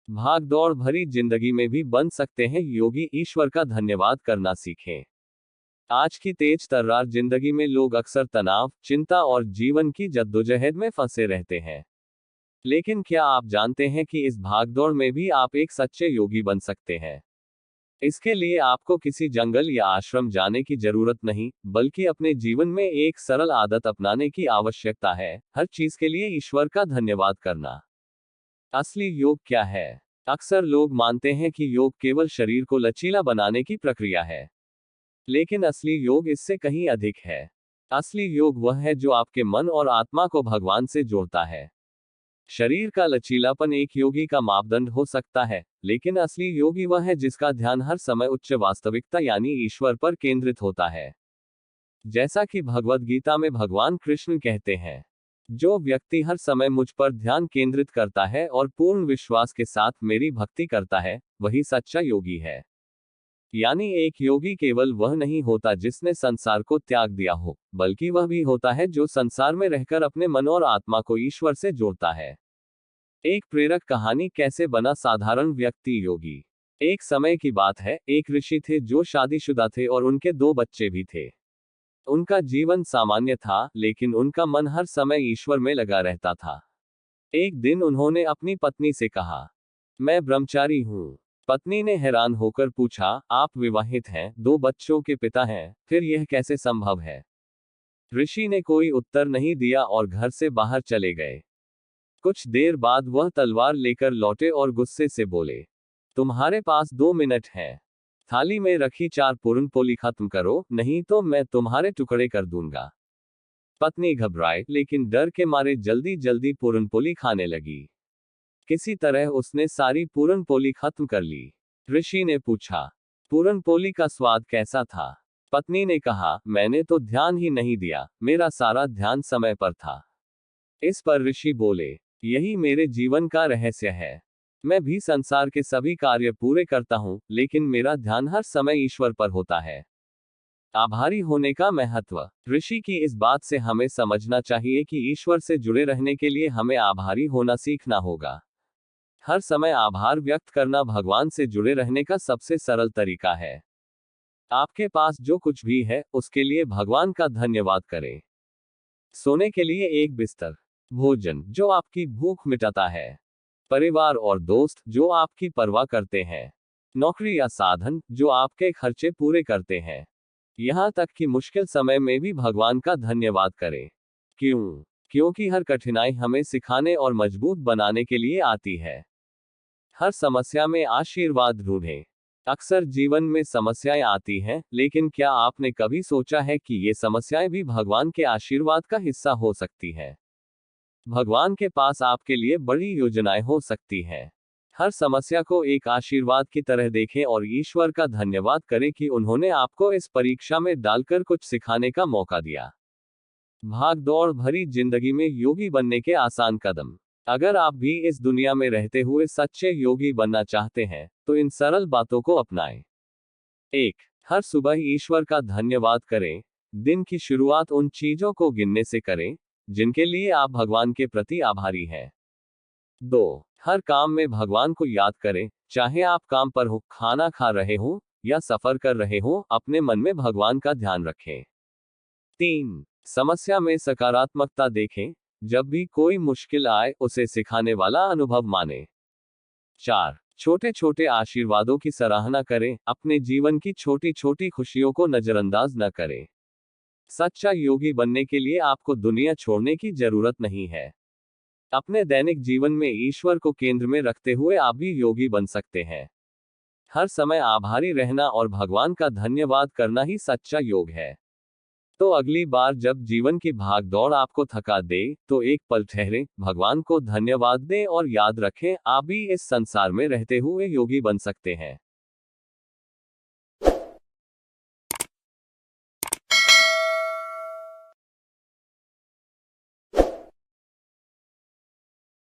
भागदौड़ भरी जिंदगी में भी बन सकते हैं योगी। ईश्वर का धन्यवाद करना सीखें। आज की तेज तर्रार जिंदगी में लोग अक्सर तनाव, चिंता और जीवन की जद्दोजहद में फंसे रहते हैं। लेकिन क्या आप जानते हैं कि इस भागदौड़ में भी आप एक सच्चे योगी बन सकते हैं? इसके लिए आपको किसी जंगल या आश्रम जाने की जरूरत नहीं, बल्कि अपने जीवन में एक सरल आदत अपनाने की आवश्यकता है, हर चीज के लिए ईश्वर का धन्यवाद करना। असली योग क्या है? अक्सर लोग मानते हैं कि योग केवल शरीर को लचीला बनाने की प्रक्रिया है। लेकिन असली योग इससे कहीं अधिक है। असली योग वह है जो आपके मन और आत्मा को भगवान से जोड़ता है। शरीर का लचीलापन एक योगी का मापदंड हो सकता है, लेकिन असली योगी वह है जिसका ध्यान हर समय उच्च वास्तविकता यानी ईश्वर पर केंद्रित होता है। जैसा कि भगवद गीता में भगवान कृष्ण कहते हैं, जो व्यक्ति हर समय मुझ पर ध्यान केंद्रित करता है और पूर्ण विश्वास के साथ मेरी भक्ति करता है, वही सच्चा योगी है। यानी एक योगी केवल वह नहीं होता जिसने संसार को त्याग दिया हो, बल्कि वह भी होता है जो संसार में रहकर अपने मन और आत्मा को ईश्वर से जोड़ता है। एक प्रेरक कहानी। कैसे बना साधारण व्यक्ति योगी? एक समय की बात है, एक ऋषि थे जो शादीशुदा थे और उनके 2 बच्चे भी थे। उनका जीवन सामान्य था, लेकिन उनका मन हर समय ईश्वर में लगा रहता था। एक दिन उन्होंने अपनी पत्नी से कहा, मैं ब्रह्मचारी हूँ। पत्नी ने हैरान होकर पूछा, आप विवाहित हैं, 2 बच्चों के पिता हैं, फिर यह कैसे संभव है? ऋषि ने कोई उत्तर नहीं दिया और घर से बाहर चले गए। कुछ देर बाद वह तलवार लेकर लौटे और गुस्से से बोले, तुम्हारे पास 2 मिनट हैं। थाली में रखी 4 पूरन पोली खत्म करो, नहीं तो मैं तुम्हारे टुकड़े कर दूंगा। पत्नी घबराए, लेकिन डर के मारे जल्दी जल्दी पूरन पोली खाने लगी। किसी तरह उसने सारी पूरन पोली खत्म कर ली। ऋषि ने पूछा, पूरन पोली का स्वाद कैसा था? पत्नी ने कहा, मैंने तो ध्यान ही नहीं दिया, मेरा सारा ध्यान समय पर था। इस पर ऋषि बोले, यही मेरे जीवन का रहस्य है। मैं भी संसार के सभी कार्य पूरे करता हूँ, लेकिन मेरा ध्यान हर समय ईश्वर पर होता है। आभारी होने का महत्व। ऋषि की इस बात से हमें समझना चाहिए कि ईश्वर से जुड़े रहने के लिए हमें आभारी होना सीखना होगा। हर समय आभार व्यक्त करना भगवान से जुड़े रहने का सबसे सरल तरीका है। आपके पास जो कुछ भी है, उसके लिए भगवान का धन्यवाद करें। सोने के लिए एक बिस्तर, भोजन जो आपकी भूख मिटाता है, परिवार और दोस्त जो आपकी परवाह करते हैं, नौकरी या साधन जो आपके खर्चे पूरे करते हैं, यहाँ तक कि मुश्किल समय में भी भगवान का धन्यवाद करें। क्यों? क्योंकि हर कठिनाई हमें सिखाने और मजबूत बनाने के लिए आती है। हर समस्या में आशीर्वाद ढूंढें। अक्सर जीवन में समस्याएं आती हैं, लेकिन क्या आपने कभी सोचा है कि ये समस्याएं भी भगवान के आशीर्वाद का हिस्सा हो सकती हैं? भगवान के पास आपके लिए बड़ी योजनाएं हो सकती हैं। हर समस्या को एक आशीर्वाद की तरह देखें और ईश्वर का धन्यवाद करें कि उन्होंने आपको इस परीक्षा में डालकर कुछ सिखाने का मौका दिया। भागदौड़ भरी जिंदगी में योगी बनने के आसान कदम। अगर आप भी इस दुनिया में रहते हुए सच्चे योगी बनना चाहते हैं, तो इन सरल बातों को अपनाएं। 1. हर सुबह ईश्वर का धन्यवाद करें। दिन की शुरुआत उन चीजों को गिनने से करें जिनके लिए आप भगवान के प्रति आभारी हैं। 2. हर काम में भगवान को याद करें, चाहे आप काम पर हो, खाना खा रहे हो या सफर कर रहे हो, अपने मन में भगवान का ध्यान रखें। 3. समस्या में सकारात्मकता देखें, जब भी कोई मुश्किल आए उसे सिखाने वाला अनुभव माने। 4. छोटे छोटे आशीर्वादों की सराहना करें, अपने जीवन की छोटी छोटी खुशियों को नजरअंदाज न करें। सच्चा योगी बनने के लिए आपको दुनिया छोड़ने की जरूरत नहीं है। अपने दैनिक जीवन में ईश्वर को केंद्र में रखते हुए आप भी योगी बन सकते हैं। हर समय आभारी रहना और भगवान का धन्यवाद करना ही सच्चा योग है। तो अगली बार जब जीवन की भागदौड़ आपको थका दे, तो एक पल ठहरें, भगवान को धन्यवाद दें और याद रखें, आप भी इस संसार में रहते हुए योगी बन सकते हैं।